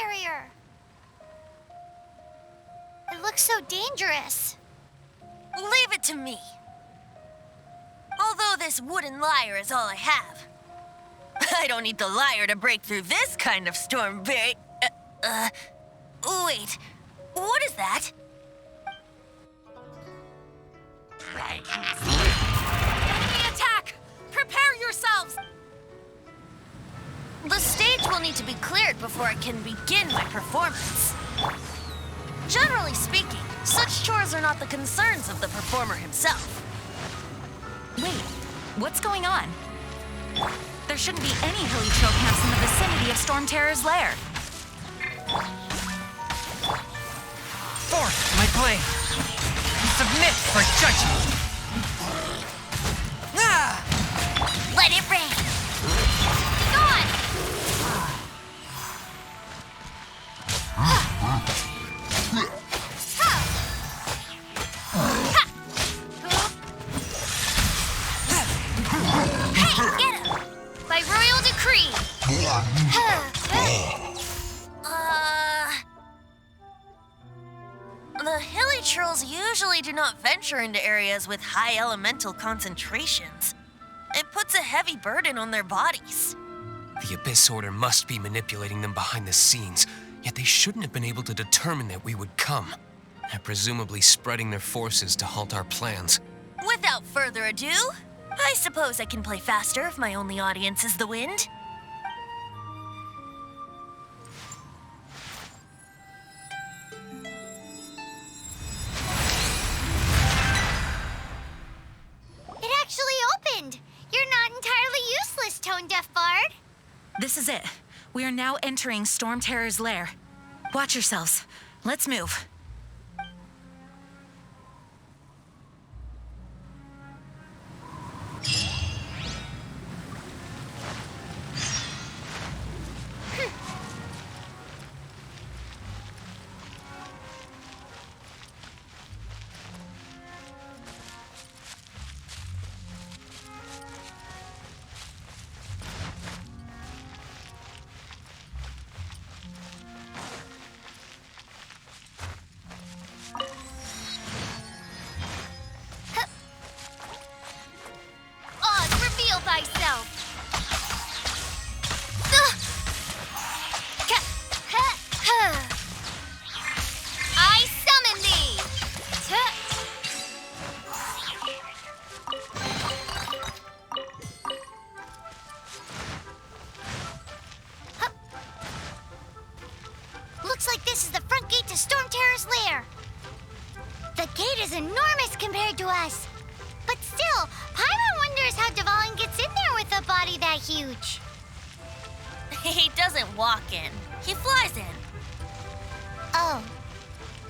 barrier. It looks so dangerous. Leave it to me. Although this wooden lyre is all I have, I don't need the lyre to break through this kind of storm barrier. Wait, what is that? Enemy attack! Prepare yourselves! The stage will need to be cleared before I can begin my performance. Generally speaking, such chores are not the concerns of the performer himself. Wait, what's going on? There shouldn't be any hilly trail camps in the vicinity of Stormterror's lair. Forth, my blade! Submit for judgment! Ah! Let it rain. Be gone. Hey, get him! By royal decree. The hilly trolls usually do not venture into areas with high elemental concentrations. It puts a heavy burden on their bodies. The Abyss Order must be manipulating them behind the scenes, yet they shouldn't have been able to determine that we would come. They're presumably spreading their forces to halt our plans. Without further ado, I suppose I can play faster if my only audience is the wind. It actually opened. You're not entirely useless, Tone-Deaf Bard. This is it. We are now entering Stormterror's lair. Watch yourselves. Let's move. Thyself. I summon thee. Looks like this is the front gate to Stormterror's lair. The gate is enormous compared to us. But still, Paimon wonders how Dvalin gets in there with a body that huge. He doesn't walk in. He flies in. Oh.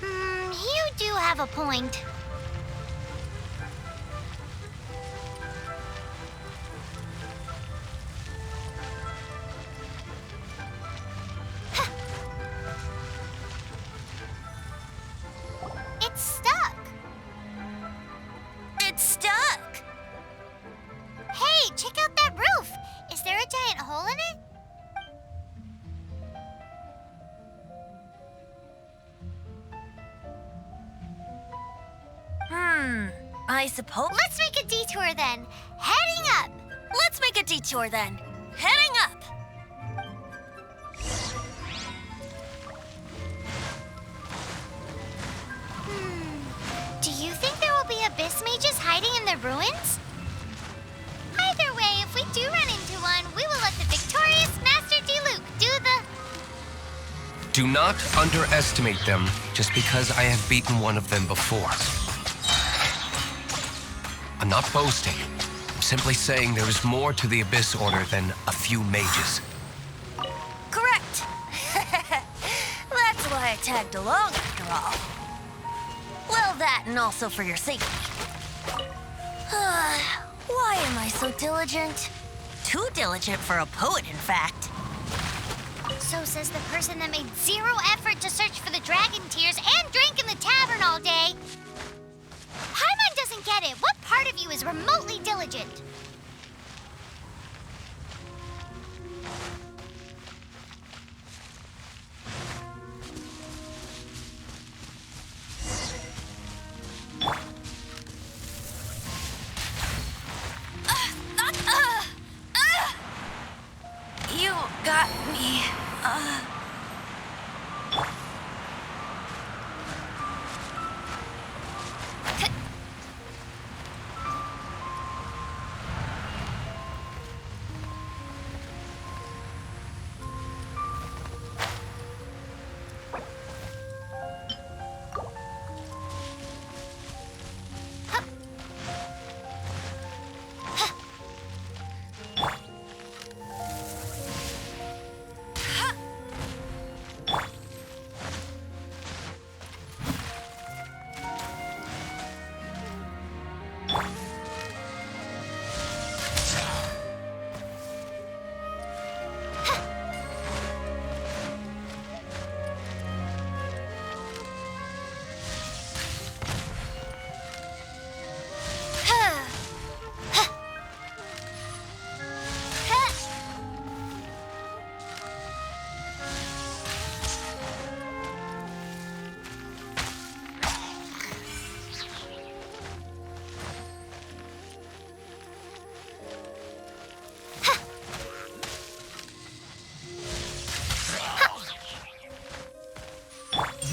You do have a point. It's stuck. It's stuck. Hey, check out that roof. Is there a giant hole in it? I suppose. Let's make a detour then. Heading up. Let's make a detour then. Heading up. Do you think there will be abyss mages hiding in the ruins? Either way, if we do run into one, we will let the victorious Master Diluc do the... Do not underestimate them just because I have beaten one of them before. I'm not boasting. I'm simply saying there is more to the Abyss Order than a few mages. Correct. That's why I tagged along after all. Well, that and also for your safety. Why am I so diligent? Too diligent for a poet, in fact. So says the person that made zero effort to search for the dragon tears and drank in the tavern all day. Paimon doesn't get it. What part of you is remotely diligent?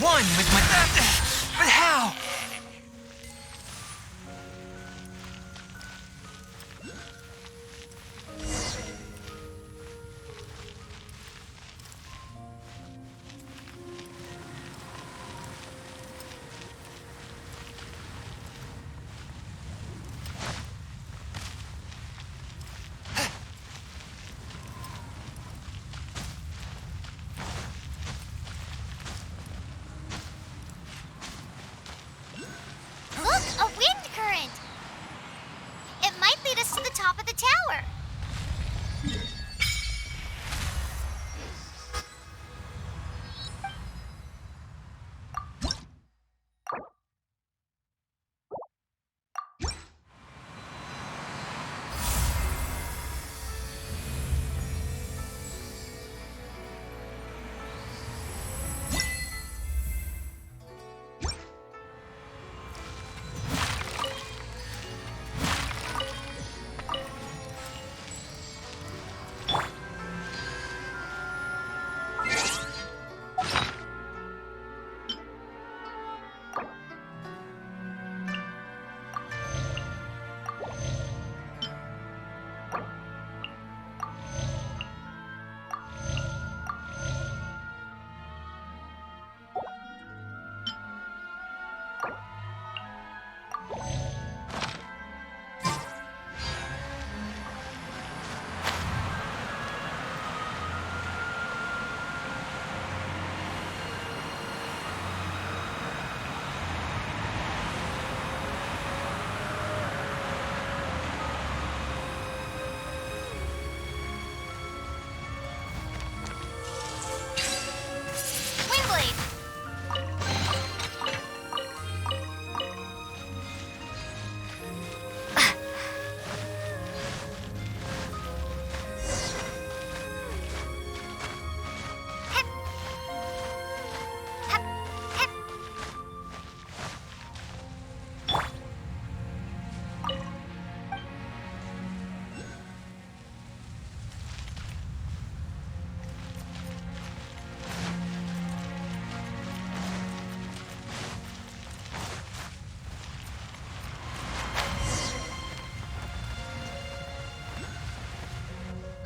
one with my... But how? Look, a wind current! It might lead us to the top of the tower.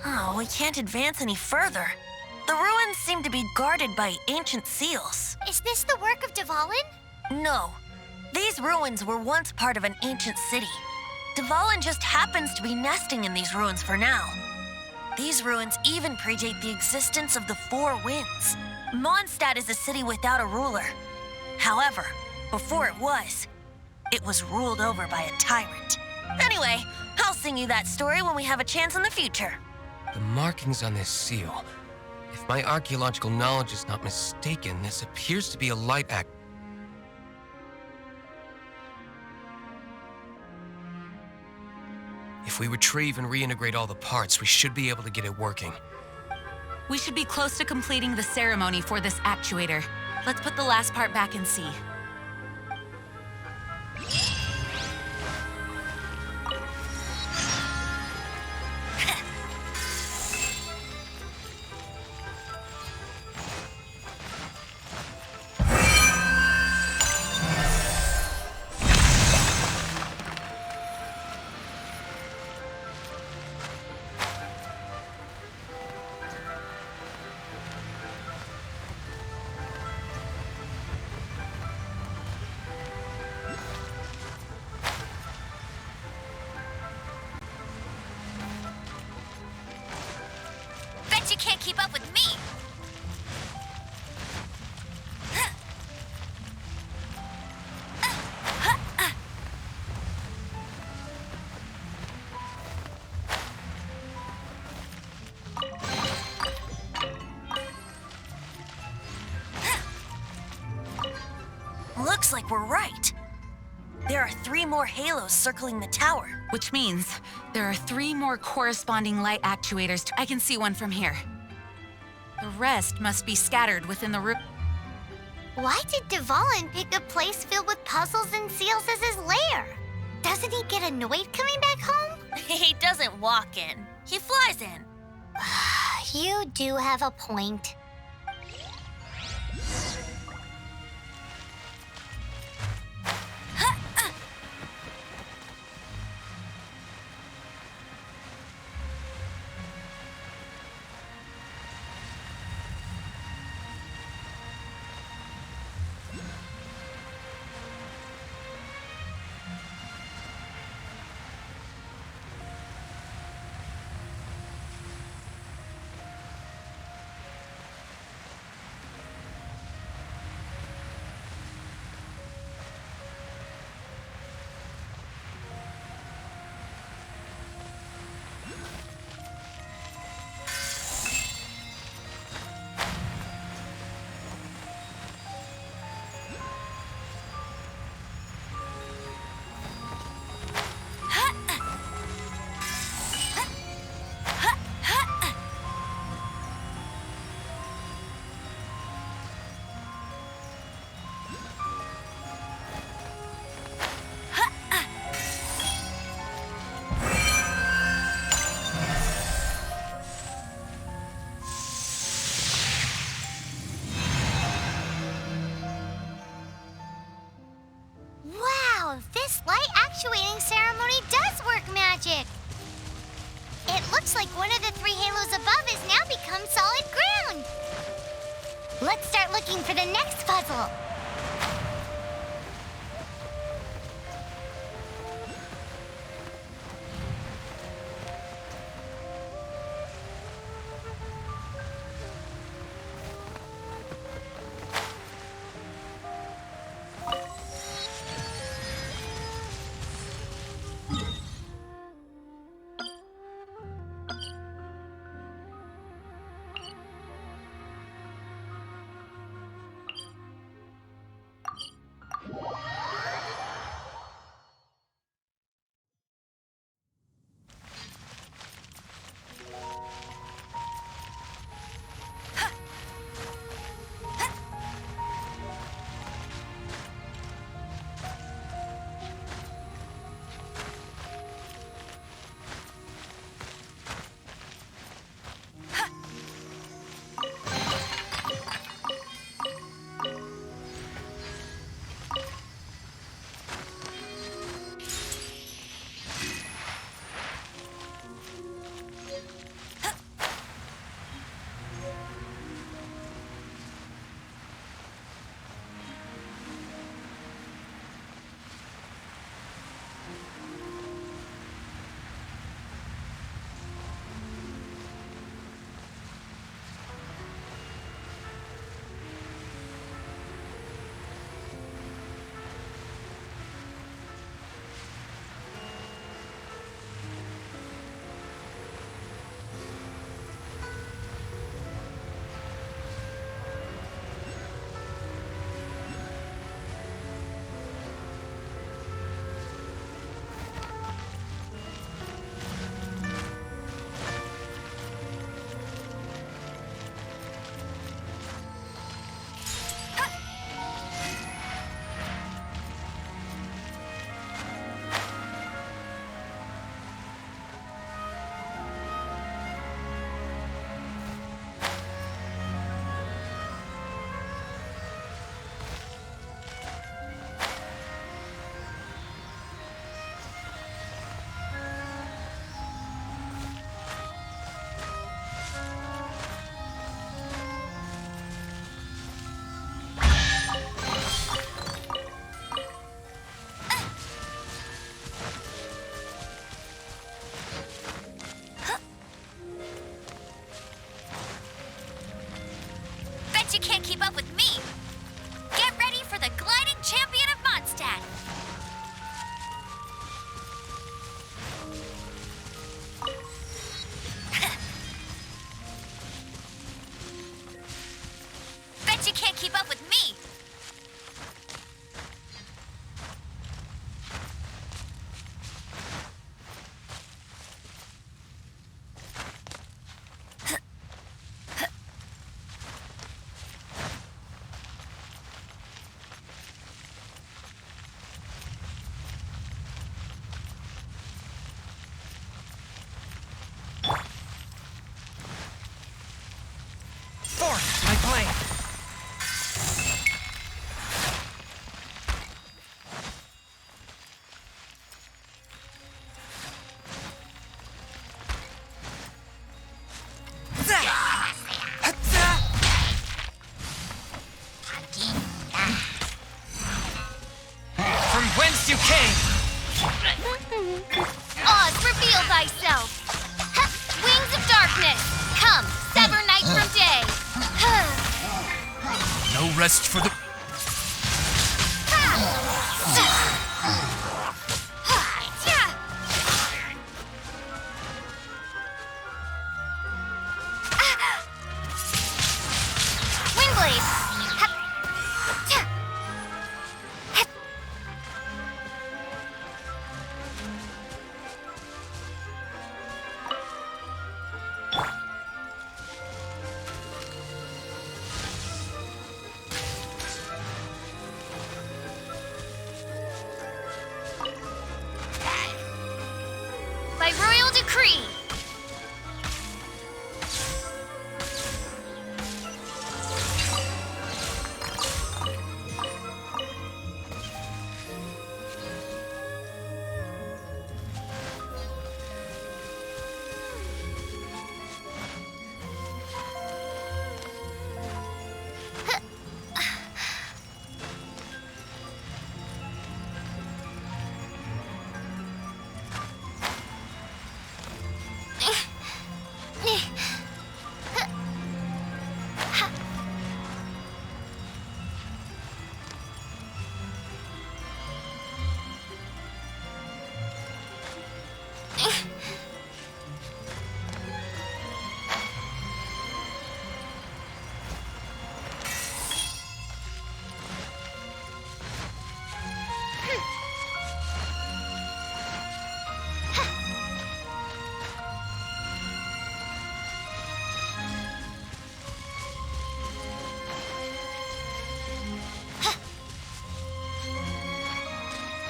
Oh, we can't advance any further. The ruins seem to be guarded by ancient seals. Is this the work of Dvalin? No. These ruins were once part of an ancient city. Dvalin just happens to be nesting in these ruins for now. These ruins even predate the existence of the Four Winds. Mondstadt is a city without a ruler. However, before it was ruled over by a tyrant. Anyway, I'll sing you that story when we have a chance in the future. The markings on this seal. If my archaeological knowledge is not mistaken, this appears to be a light act. If we retrieve and reintegrate all the parts, we should be able to get it working. We should be close to completing the ceremony for this actuator. Let's put the last part back and see. You can't keep up with me. Looks like we're right. There are 3 more halos circling the tower. Which means there are 3 more corresponding light actuators. I can see one from here. The rest must be scattered within the room. Why did Dvalin pick a place filled with puzzles and seals as his lair? Doesn't he get annoyed coming back home? He doesn't walk in. He flies in. You do have a point. Looks like one of the three halos above has now become solid ground. Let's start looking for the next puzzle. You can't keep up with me. Get ready for the gliding champion of Mondstadt. Bet you can't keep up with me. My plane. From whence you came? Oz, reveal thyself. Wings of darkness, come, sever night from day. No rest for the... Windblade.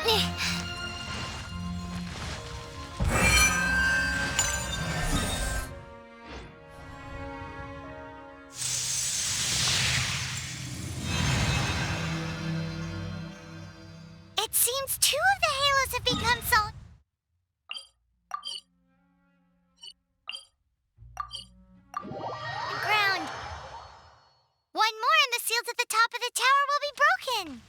It seems two of the halos have become solid. Ground. One more and the seals at the top of the tower will be broken.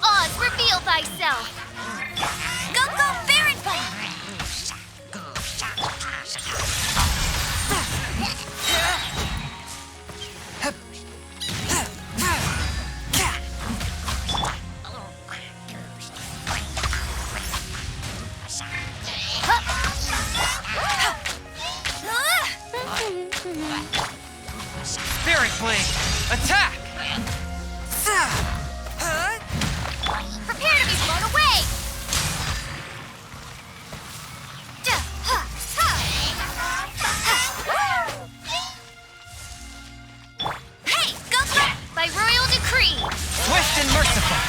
Oz, reveal thyself! Go, go, Baron Spirit Blade! Attack! Prepare to be blown away! Hey, go, go! By royal decree! Swift and merciful!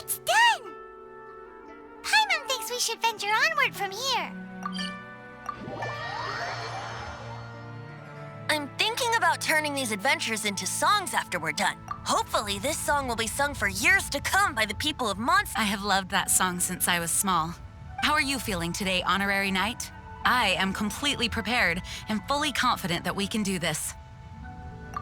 It's done! Paimon thinks we should venture onward from here. I'm thinking about turning these adventures into songs after we're done. Hopefully, this song will be sung for years to come by the people of Mondstadt. I have loved that song since I was small. How are you feeling today, Honorary Knight? I am completely prepared and fully confident that we can do this.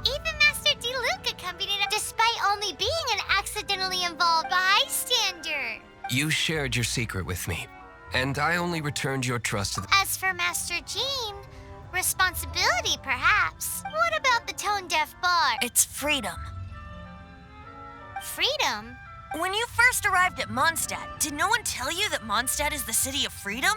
Even Master Diluc accompanied us despite only being an accidentally involved bystander. You shared your secret with me, and I only returned your trust to the... As for Master Jean, responsibility perhaps. What about the tone-deaf bard? It's freedom. Freedom? When you first arrived at Mondstadt, did no one tell you that Mondstadt is the city of freedom?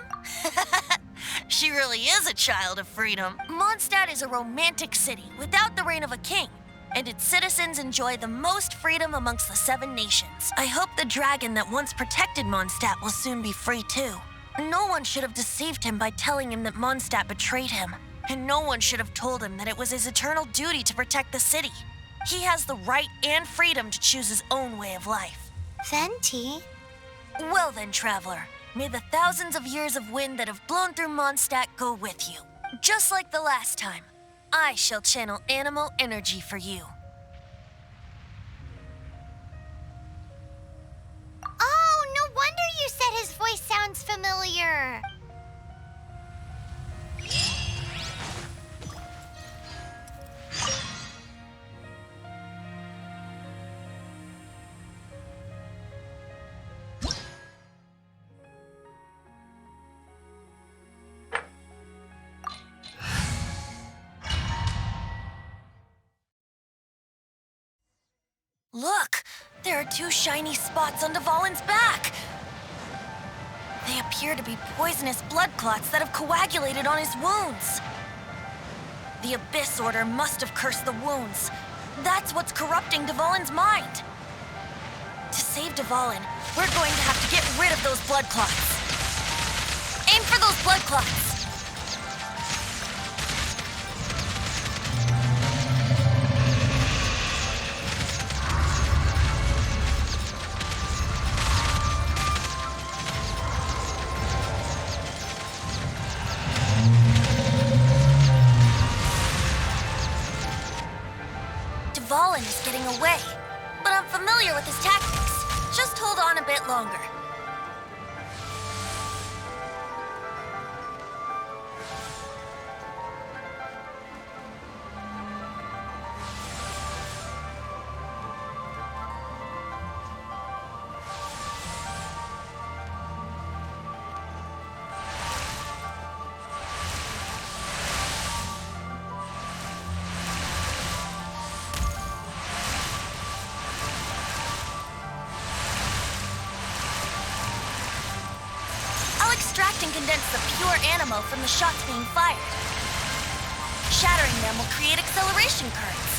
She really is a child of freedom. Mondstadt is a romantic city without the reign of a king, and its citizens enjoy the most freedom amongst the 7 nations. I hope the dragon that once protected Mondstadt will soon be free too. No one should have deceived him by telling him that Mondstadt betrayed him, and no one should have told him that it was his eternal duty to protect the city. He has the right and freedom to choose his own way of life. Venti? Well then, traveler, may the thousands of years of wind that have blown through Mondstadt go with you. Just like the last time, I shall channel animal energy for you. Oh, no wonder you said his voice sounds familiar. There are two shiny spots on Dvalin's back. They appear to be poisonous blood clots that have coagulated on his wounds. The Abyss Order must have cursed the wounds. That's what's corrupting Dvalin's mind. To save Dvalin, we're going to have to get rid of those blood clots. Aim for those blood clots. Dvalin is getting away, but I'm familiar with his tactics. Just hold on a bit longer. Extract and condense the pure animo from the shots being fired. Shattering them will create acceleration currents.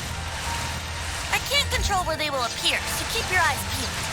I can't control where they will appear, so keep your eyes peeled.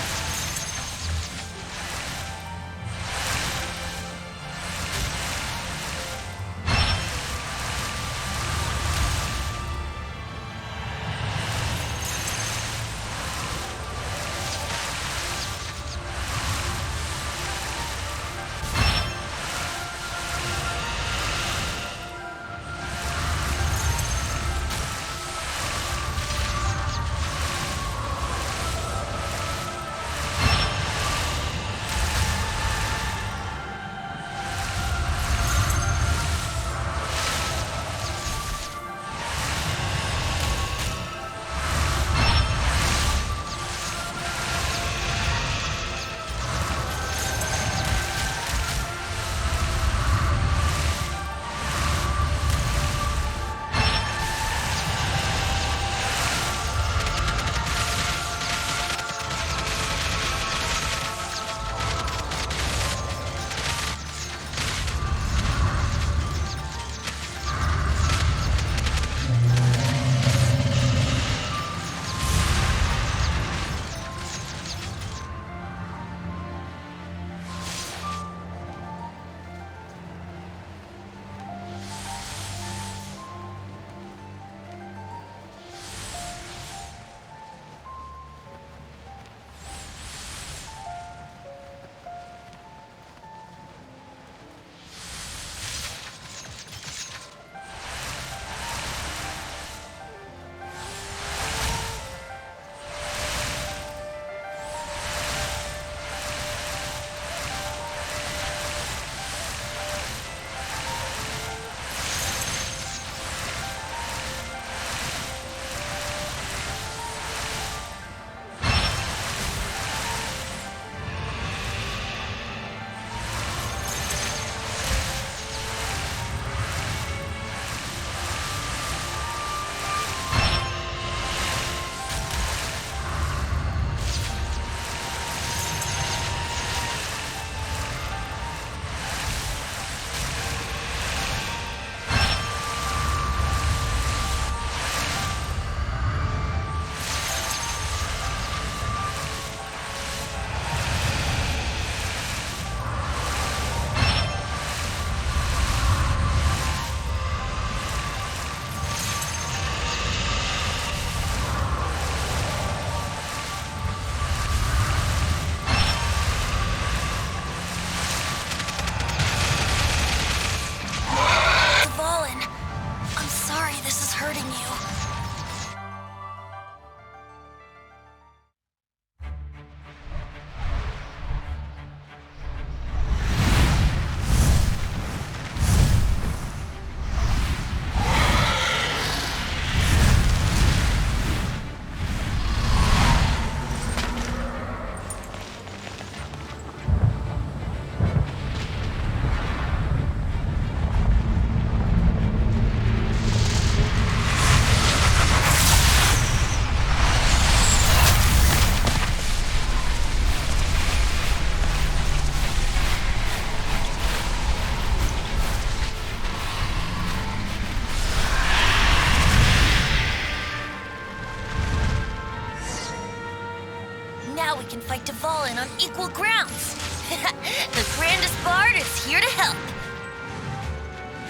can fight Dvalin on equal grounds. The grandest bard is here to help.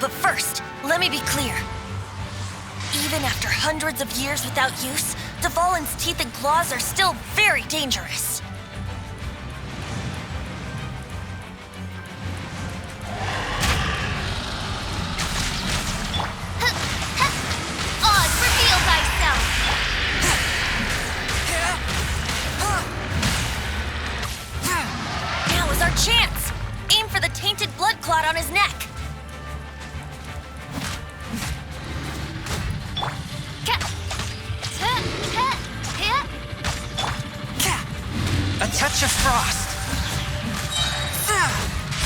But first, let me be clear. Even after hundreds of years without use, Dvalin's teeth and claws are still very dangerous. Oz, reveal thyself! Now is our chance! Aim for the tainted blood clot on his neck. A touch of frost.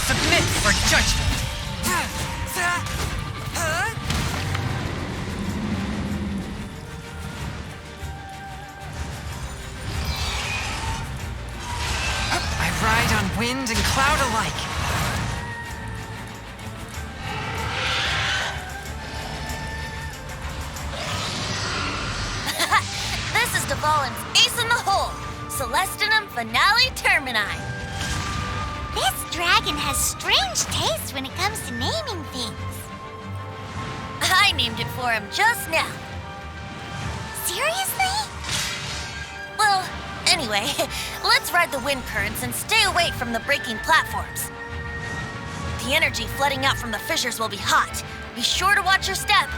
Submit for judgment. I ride on wind and cloud alike. This is Dvalin's ace in the hole. Celestinum Finale Termini. This dragon has strange taste when it comes to naming things. I named it for him just now. Seriously? Well, anyway, let's ride the wind currents and stay away from the breaking platforms. The energy flooding out from the fissures will be hot. Be sure to watch your step.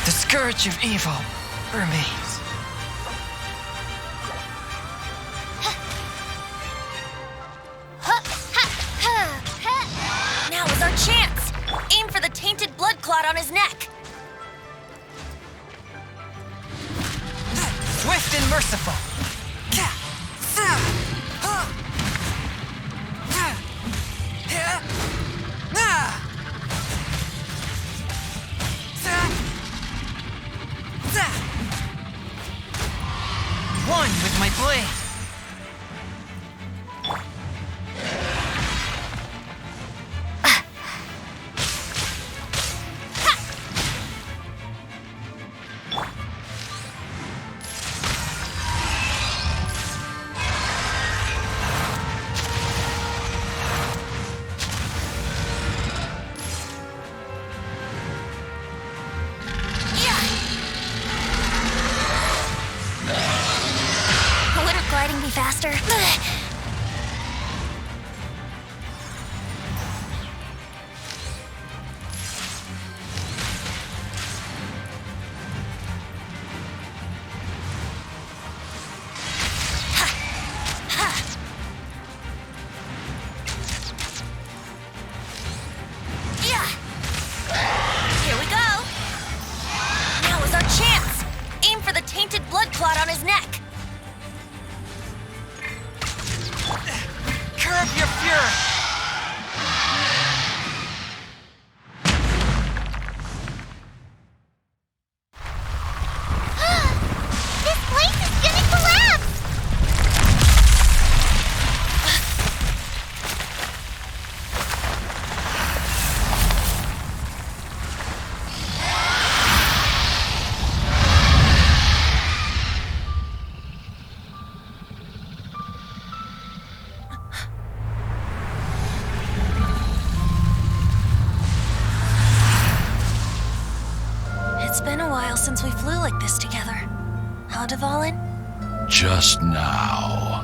The scourge of evil remains. Now is our chance. Aim for the tainted blood clot on his neck. Swift and merciful. One with my blade. Wouldn't gliding be faster? Here we go. Now is our chance. Aim for the tainted blood clot on his neck. Curb your fury. This place is gonna collapse! It's been a while since we flew like this together. Huh, Dvalin? Just now.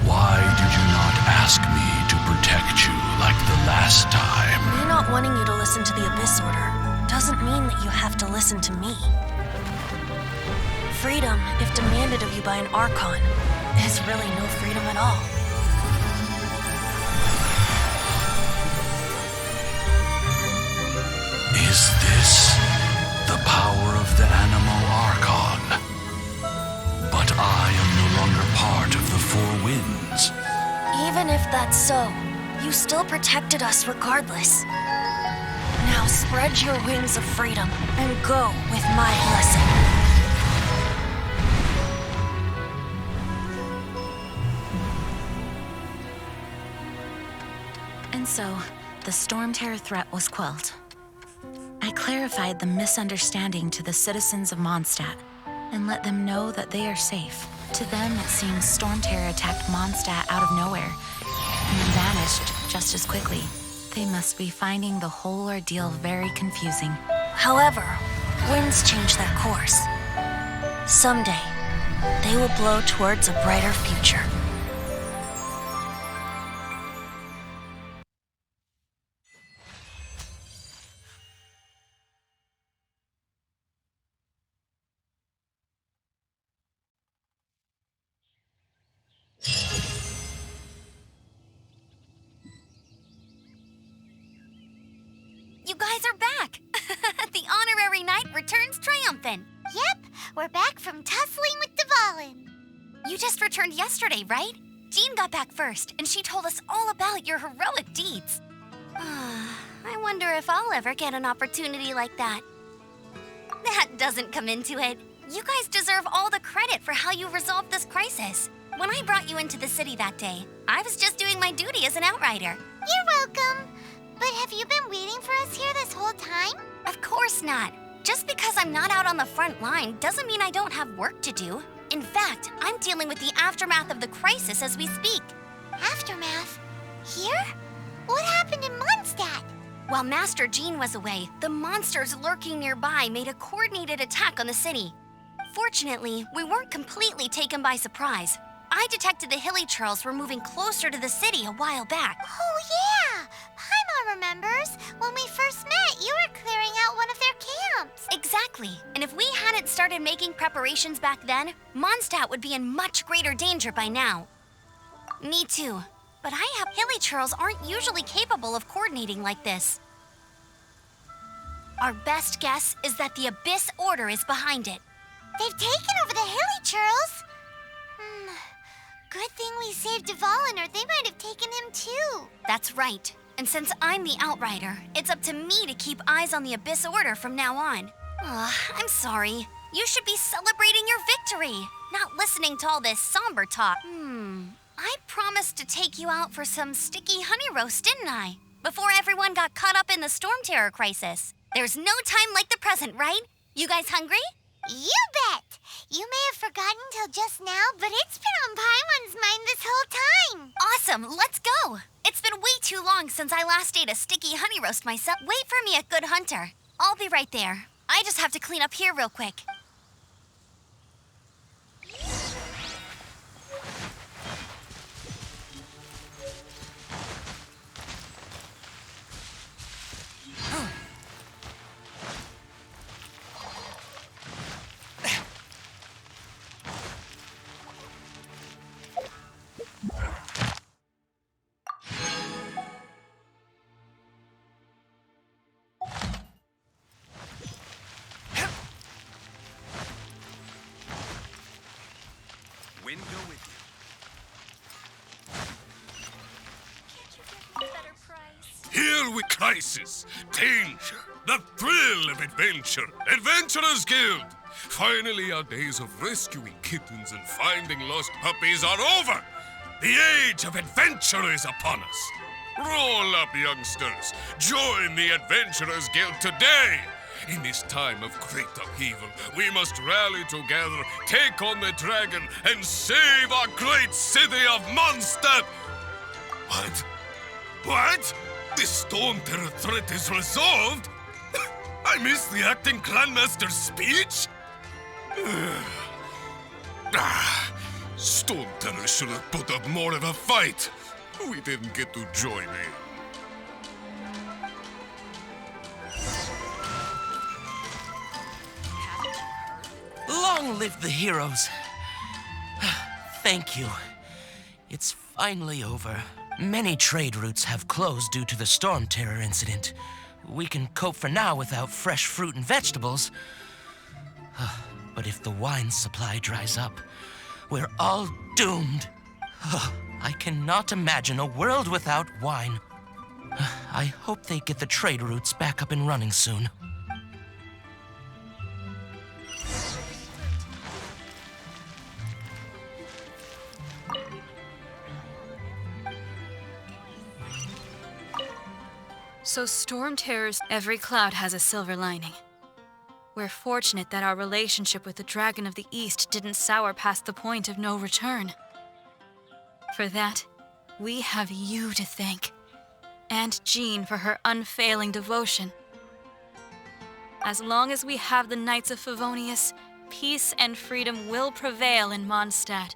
Why did you not ask me to protect you like the last time? Me not wanting you to listen to the Abyss Order doesn't mean that you have to listen to me. Freedom, if demanded of you by an Archon, is really no freedom at all. Is this the power of the Animo Archon? But I am no longer part of the Four Winds. Even if that's so, you still protected us regardless. Now spread your wings of freedom and go with my blessing. And so, the Stormterror threat was quelled. I clarified the misunderstanding to the citizens of Mondstadt and let them know that they are safe. To them, it seems Stormterror attacked Mondstadt out of nowhere and then vanished just as quickly. They must be finding the whole ordeal very confusing. However, winds change their course. Someday, they will blow towards a brighter future. You guys are back! The honorary knight returns triumphant. Yep, we're back from tussling with Dvalin. You just returned yesterday, right? Jean got back first, and she told us all about your heroic deeds. I wonder if I'll ever get an opportunity like that. That doesn't come into it. You guys deserve all the credit for how you resolved this crisis. When I brought you into the city that day, I was just doing my duty as an outrider. You're welcome. But have you been waiting for us here this whole time? Of course not. Just because I'm not out on the front line doesn't mean I don't have work to do. In fact, I'm dealing with the aftermath of the crisis as we speak. Aftermath? Here? What happened in Mondstadt? While Master Jean was away, the monsters lurking nearby made a coordinated attack on the city. Fortunately, we weren't completely taken by surprise. I detected the Hilly Churls were moving closer to the city a while back. Oh, yeah! Paimon remembers. When we first met, you were clearing out one of their camps. Exactly. And if we hadn't started making preparations back then, Mondstadt would be in much greater danger by now. Me too. But Hilly Churls aren't usually capable of coordinating like this. Our best guess is that the Abyss Order is behind it. They've taken over the Hilly Churls? Good thing we saved Dvalin, or they might have taken him too. That's right. And since I'm the Outrider, it's up to me to keep eyes on the Abyss Order from now on. I'm sorry. You should be celebrating your victory, not listening to all this somber talk. I promised to take you out for some sticky honey roast, didn't I? Before everyone got caught up in the Stormterror crisis. There's no time like the present, right? You guys hungry? You bet! You may have forgotten till just now, but it's been on Paimon's mind this whole time. Awesome, let's go! It's been way too long since I last ate a sticky honey roast myself. Wait for me at Good Hunter. I'll be right there. I just have to clean up here real quick. Wind go with you. Here we crisis, danger, the thrill of adventure, Adventurers Guild. Finally, our days of rescuing kittens and finding lost puppies are over. The age of adventure is upon us. Roll up, youngsters. Join the Adventurers Guild today. In this time of great upheaval, we must rally together, take on the dragon, and save our great city of Mondstadt! What? What? The Stormterror threat is resolved? I missed the acting clanmaster's speech? Stormterror should have put up more of a fight. We didn't get to join in. Long live the heroes. Thank you. It's finally over. Many trade routes have closed due to the Stormterror incident. we can cope for now without fresh fruit and vegetables. But if the wine supply dries up, we're all doomed. I cannot imagine a world without wine. I hope they get the trade routes back up and running soon. So Stormterror's every cloud has a silver lining. We're fortunate that our relationship with the Dragon of the East didn't sour past the point of no return. For that, we have you to thank, and Jean for her unfailing devotion. As long as we have the Knights of Favonius, peace and freedom will prevail in Mondstadt.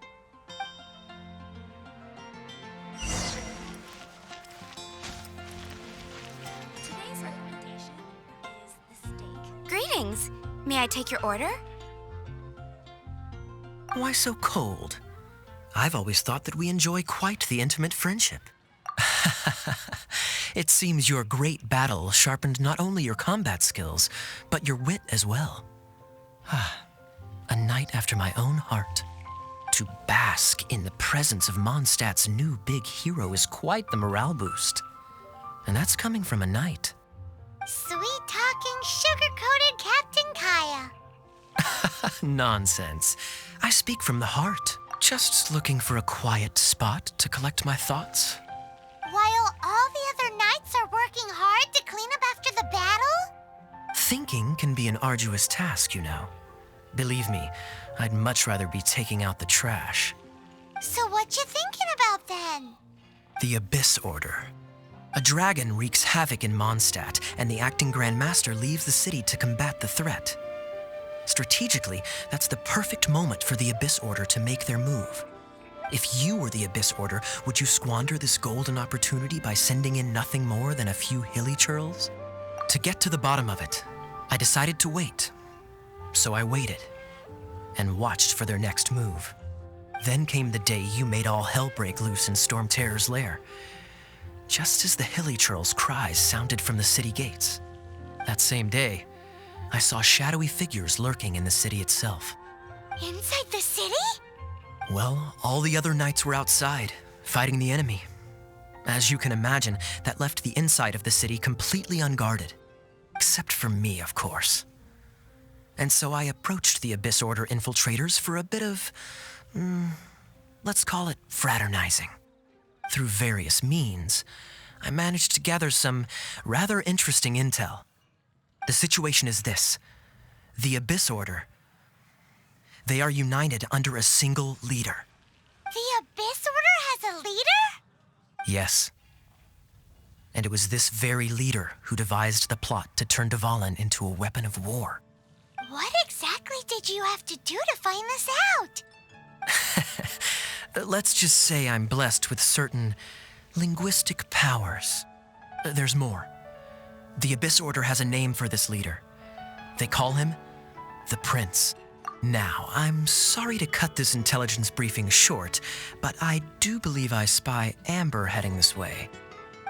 Today's recommendation is the steak. Greetings. May I take your order? Why so cold? I've always thought that we enjoy quite the intimate friendship. It seems your great battle sharpened not only your combat skills, but your wit as well. A knight after my own heart. To bask in the presence of Mondstadt's new big hero is quite the morale boost. And that's coming from a knight. Sweet-talking, sugar-coated Captain Kaya. Nonsense. I speak from the heart. Just looking for a quiet spot to collect my thoughts. While all the other knights are working hard to clean up after the battle? Thinking can be an arduous task, you know. Believe me, I'd much rather be taking out the trash. So what you thinking about then? The Abyss Order. A dragon wreaks havoc in Mondstadt, and the acting Grand Master leaves the city to combat the threat. Strategically, that's the perfect moment for the Abyss Order to make their move. If you were the Abyss Order, would you squander this golden opportunity by sending in nothing more than a few hilly churls? To get to the bottom of it, I decided to wait. So I waited, and watched for their next move. Then came the day you made all hell break loose in Stormterror's lair. Just as the hilly churls' cries sounded from the city gates. That same day, I saw shadowy figures lurking in the city itself. Inside the city? Well, all the other knights were outside, fighting the enemy. As you can imagine, that left the inside of the city completely unguarded. Except for me, of course. And so I approached the Abyss Order infiltrators for a bit of, let's call it fraternizing. Through various means, I managed to gather some rather interesting intel. The situation is this. The Abyss Order, they are united under a single leader. The Abyss Order has a leader? Yes. And it was this very leader who devised the plot to turn Dvalin into a weapon of war. What exactly did you have to do to find this out? Let's just say I'm blessed with certain linguistic powers. There's more. The Abyss Order has a name for this leader. They call him the Prince. Now, I'm sorry to cut this intelligence briefing short, but I do believe I spy Amber heading this way.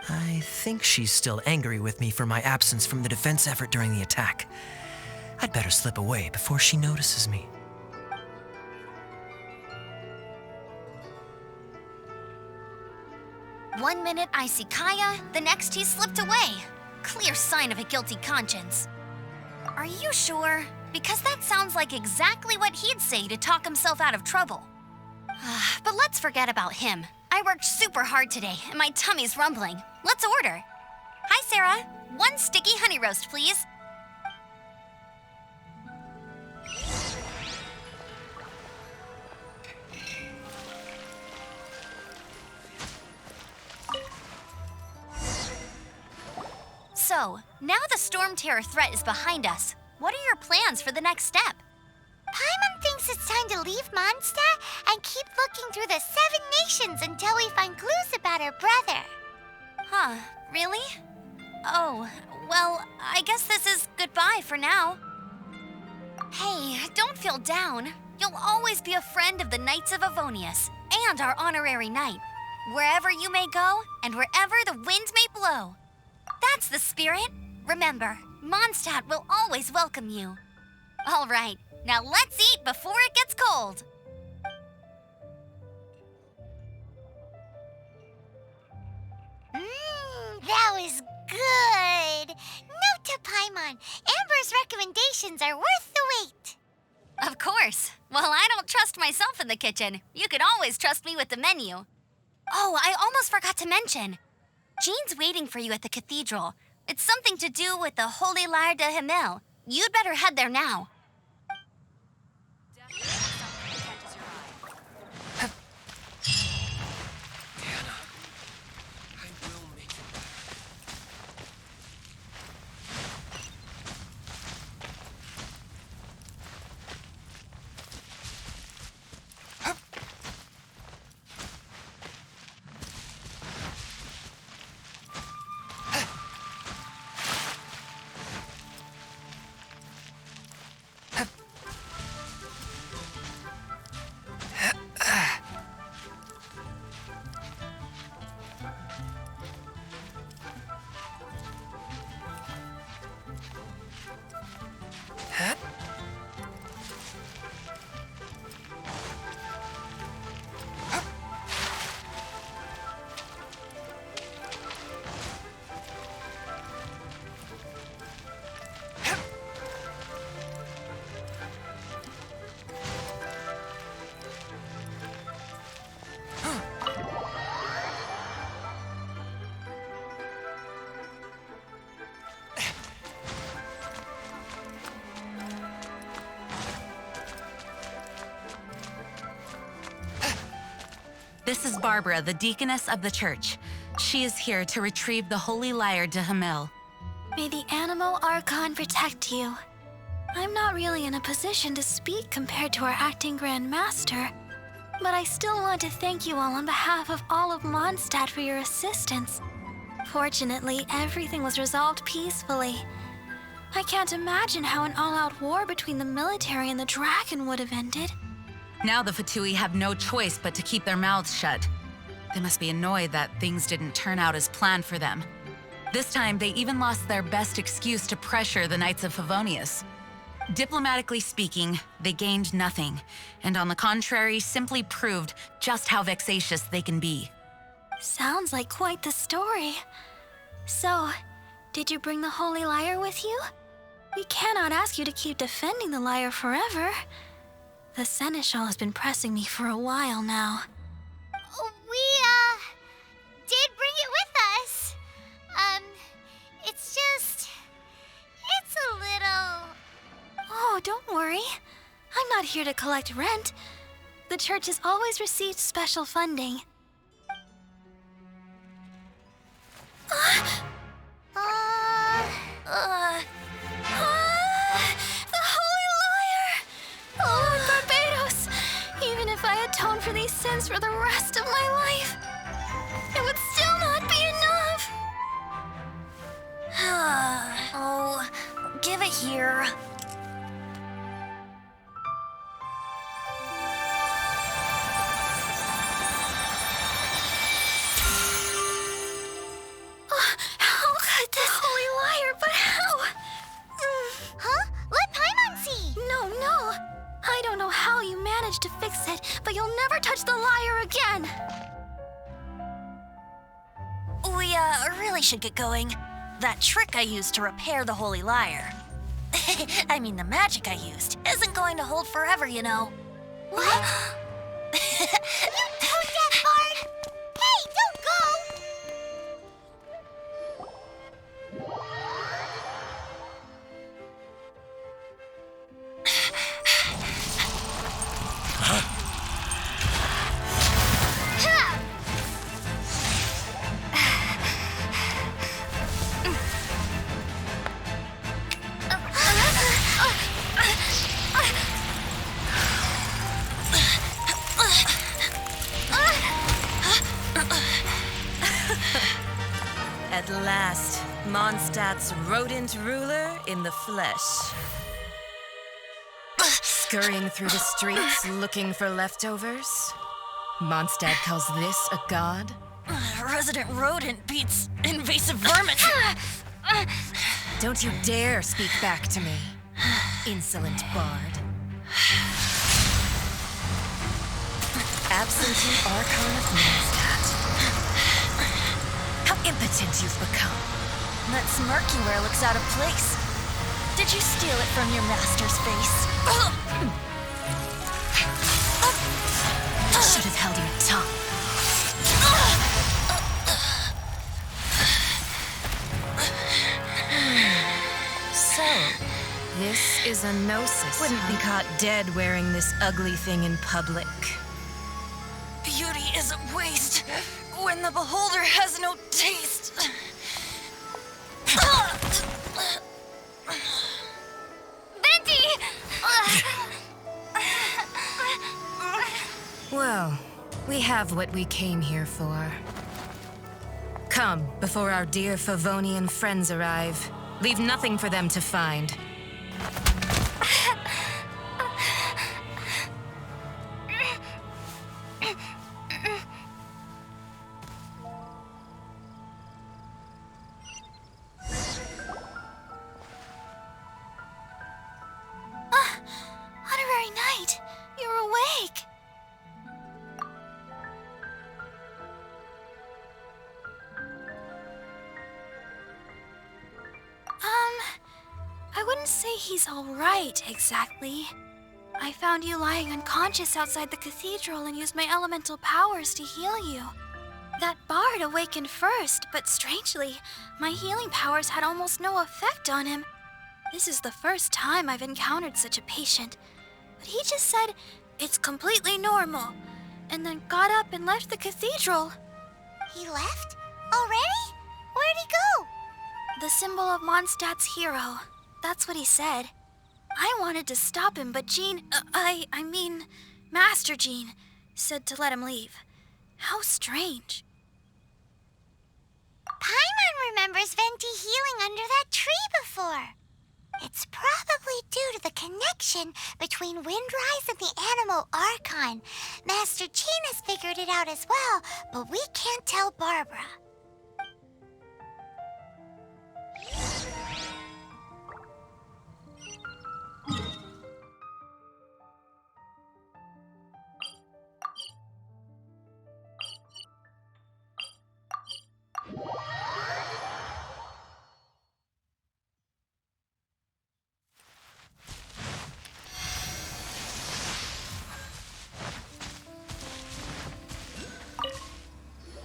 I think she's still angry with me for my absence from the defense effort during the attack. I'd better slip away before she notices me. One minute I see Kaya, the next he slipped away. Clear sign of a guilty conscience. Are you sure? Because that sounds like exactly what he'd say to talk himself out of trouble. But let's forget about him. I worked super hard today, and my tummy's rumbling. Let's order. Hi, Sarah. 1 sticky honey roast, please. So, now the Stormterror threat is behind us. What are your plans for the next step? Paimon thinks it's time to leave Mondstadt and keep looking through the 7 nations until we find clues about her brother. Huh, really? Oh, well, I guess this is goodbye for now. Hey, don't feel down. You'll always be a friend of the Knights of Favonius and our honorary knight. Wherever you may go and wherever the wind may blow. That's the spirit. Remember, Mondstadt will always welcome you. All right, now let's eat before it gets cold. That was good. Note to Paimon, Amber's recommendations are worth the wait. Of course. Well, I don't trust myself in the kitchen. You can always trust me with the menu. Oh, I almost forgot to mention. Jean's waiting for you at the cathedral. It's something to do with the Holy Lair de Himmel. You'd better head there now. This is Barbara, the deaconess of the church. She is here to retrieve the Holy Lair de Himmel. May the Animo Archon protect you. I'm not really in a position to speak compared to our acting Grand Master, but I still want to thank you all on behalf of all of Mondstadt for your assistance. Fortunately, everything was resolved peacefully. I can't imagine how an all-out war between the military and the dragon would have ended. Now the Fatui have no choice but to keep their mouths shut. They must be annoyed that things didn't turn out as planned for them. This time, they even lost their best excuse to pressure the Knights of Favonius. Diplomatically speaking, they gained nothing, and on the contrary, simply proved just how vexatious they can be. Sounds like quite the story. So, did you bring the Holy Lair with you? We cannot ask you to keep defending the Lair forever. The Seneschal has been pressing me for a while now. We, did bring it with us. It's a little... Oh, don't worry. I'm not here to collect rent. The church has always received special funding. The Holy Lair! Oh, Lord Barbados! Even if I atone for these sins for the rest of my life, it would still not be enough. Oh, give it here. How could this Holy Lair, but how? Huh? Let Paimon see! No. I don't know how you managed to fix it, but you'll never touch the lyre again. We, really should get going. That trick I used to repair the Holy Lair. I mean, the magic I used isn't going to hold forever, you know. What? You tone-deaf bard! Hey, don't go! At last, Mondstadt's rodent ruler in the flesh. Scurrying through the streets looking for leftovers? Mondstadt calls this a god? Resident rodent beats invasive vermin. Don't you dare speak back to me, insolent bard. Absentee Archon of Mondstadt. How impotent you've become. That smirk you wear looks out of place. Did you steal it from your master's face? You should have held your tongue. So, this is a gnosis. Wouldn't be caught dead wearing this ugly thing in public. Beauty is a waste when the beholder has no taste. Venti! Well, we have what we came here for. Come, before our dear Favonian friends arrive. Leave nothing for them to find. Honorary Knight, you're awake. I wouldn't say he's all right, exactly. I found you lying unconscious outside the cathedral and used my elemental powers to heal you. That bard awakened first, but strangely, my healing powers had almost no effect on him. This is the first time I've encountered such a patient. But he just said, it's completely normal, and then got up and left the cathedral. He left? Already? Where'd he go? The symbol of Mondstadt's hero. That's what he said. I wanted to stop him, but Master Jean, said to let him leave. How strange. Paimon remembers Venti healing under that tree before. It's probably due to the connection between Windrise and the Animal Archon. Master Jean has figured it out as well, but we can't tell Barbara.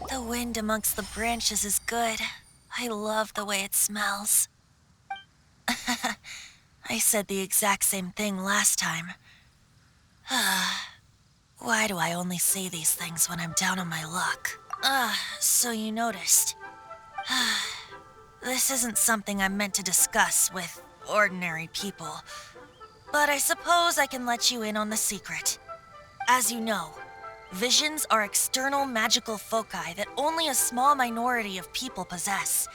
The wind amongst the branches is good. I love the way it smells. I said the exact same thing last time. Why do I only say these things when I'm down on my luck? So you noticed. This isn't something I'm meant to discuss with ordinary people. But I suppose I can let you in on the secret. As you know, visions are external magical foci that only a small minority of people possess.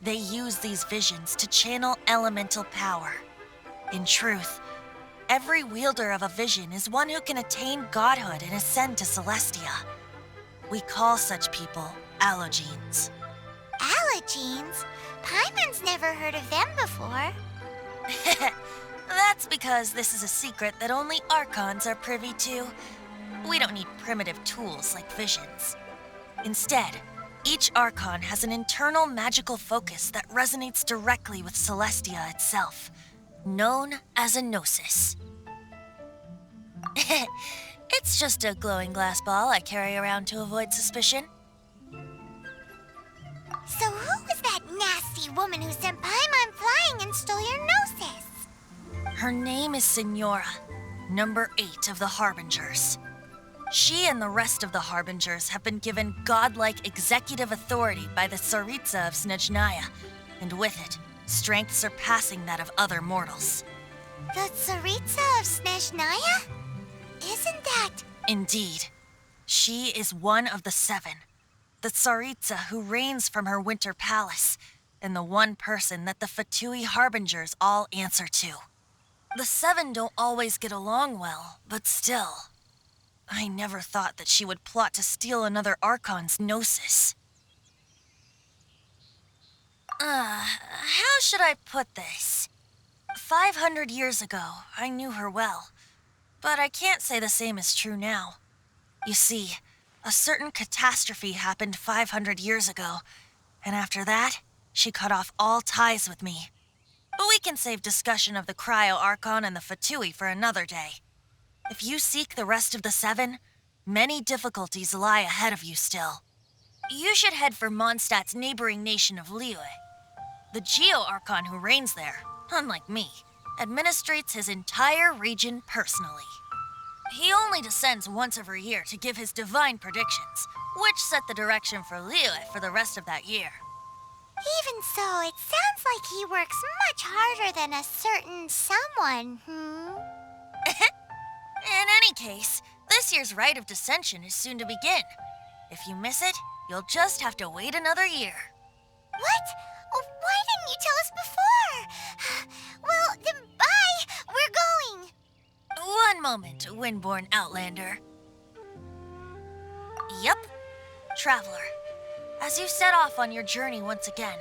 They use these visions to channel elemental power. In truth, every wielder of a vision is one who can attain godhood and ascend to Celestia. We call such people allogenes. Allogenes? Paimon's never heard of them before. That's because this is a secret that only Archons are privy to. We don't need primitive tools like visions. Instead, each Archon has an internal magical focus that resonates directly with Celestia itself, known as a gnosis. It's just a glowing glass ball I carry around to avoid suspicion. So who was that nasty woman who sent Paimon flying and stole your gnosis? Her name is Signora, number 8 of the Harbingers. She and the rest of the Harbingers have been given godlike executive authority by the Tsaritsa of Snezhnaya, and with it, strength surpassing that of other mortals. The Tsaritsa of Snezhnaya? Isn't that... Indeed. She is one of the 7, the Tsaritsa who reigns from her winter palace, and the one person that the Fatui Harbingers all answer to. The 7 don't always get along well, but still... I never thought that she would plot to steal another Archon's gnosis. How should I put this? 500 years ago, I knew her well. But I can't say the same is true now. You see, a certain catastrophe happened 500 years ago, and after that, she cut off all ties with me. But we can save discussion of the Cryo Archon and the Fatui for another day. If you seek the rest of the Seven, many difficulties lie ahead of you still. You should head for Mondstadt's neighboring nation of Liyue. The Geo Archon who reigns there, unlike me, administrates his entire region personally. He only descends once every year to give his divine predictions, which set the direction for Liyue for the rest of that year. Even so, it sounds like he works much harder than a certain someone, In any case, this year's Rite of Descension is soon to begin. If you miss it, you'll just have to wait another year. What? Oh, why didn't you tell us before? Well, then bye! We're going! One moment, Windborn Outlander. Yep, Traveler. As you set off on your journey once again,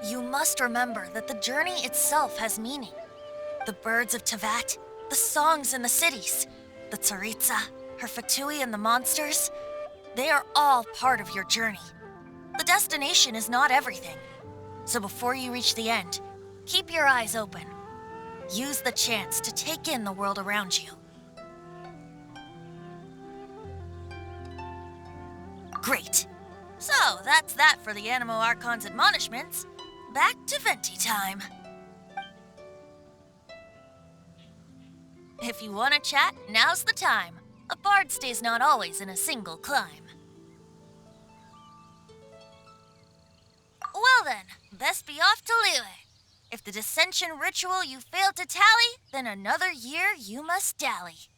you must remember that the journey itself has meaning. The birds of Tevat, the songs in the cities, the Tsaritsa, her Fatui and the monsters, they are all part of your journey. The destination is not everything. So before you reach the end, keep your eyes open. Use the chance to take in the world around you. Great. So, that's that for the Animo Archon's admonishments. Back to Venti time. If you want to chat, now's the time. A bard stays not always in a single climb. Well then, best be off to Liyue. If the dissension ritual you failed to tally, then another year you must dally.